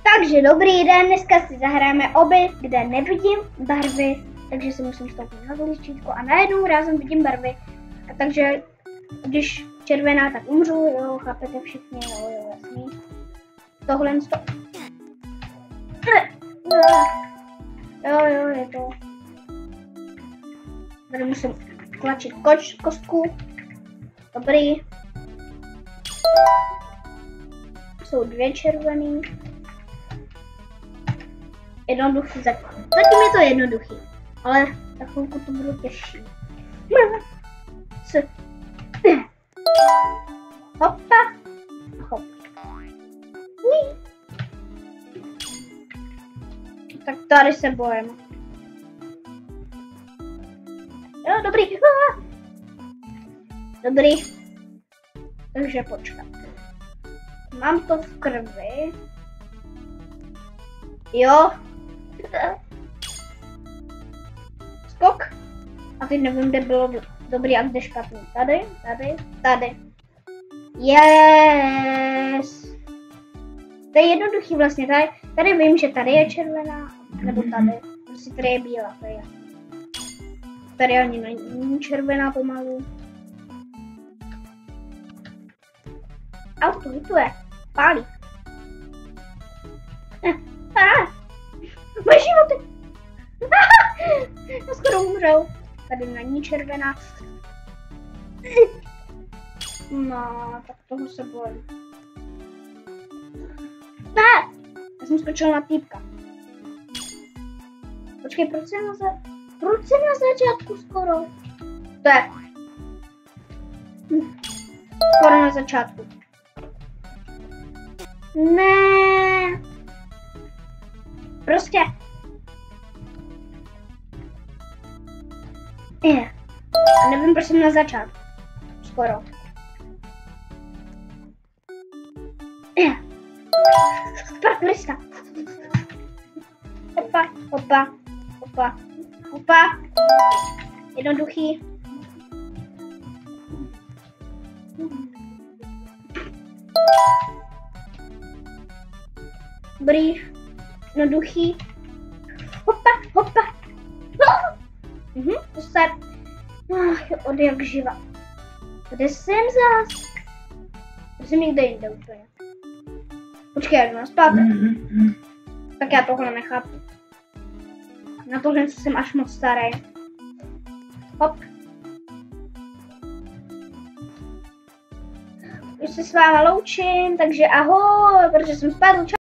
Takže dobrý den, dneska si zahrajeme oby, kde nevidím barvy, takže si musím stoupnout na voličítko a najednou rázem vidím barvy. A takže když červená, tak umřu, jo, chápete všichni, jo, jasný. Tohle Jo, je to. Tady musím tlačit kostku. Dobrý. Jsou dvě červený. Jednoduchý zatím je to jednoduchý, ale za chvilku to bude těžší. Hopa. Hop. Tak tady se bojím. Jo, dobrý. Dobrý. Takže počkat. Mám to v krvi. Jo. Skok. A teď nevím, kde bylo dobrý a kde špatný. Tady. Yes. To je jednoduchý vlastně. Tady vím, že tady je červená, nebo tady. Prostě tady je bílá, to je jasný. Tady ani není červená pomalu. Auto, tu je. Pálí. Moje životy. Já skoro umřel. Tady není červená. No, tak toho se bojím. Ne! Já jsem skočil na týpka. Počkej, proč jsem na začátku skoro? To je. Skoro na začátku. Ne. Prostě. A nevím, proč jsem na začátku. Skoro. Krista. Hopa. Jednoduchý. Dobrý. Jednoduchý. Hopa. To se... od jak živa. Kde jsem zas? To jsem někde jinde úplně. Počkej, já jdu naspátek. Tak já tohle nechápu. Na tohle jsem až moc starý. Hop. Už se s váma loučím, takže ahoj, protože jsem spadl.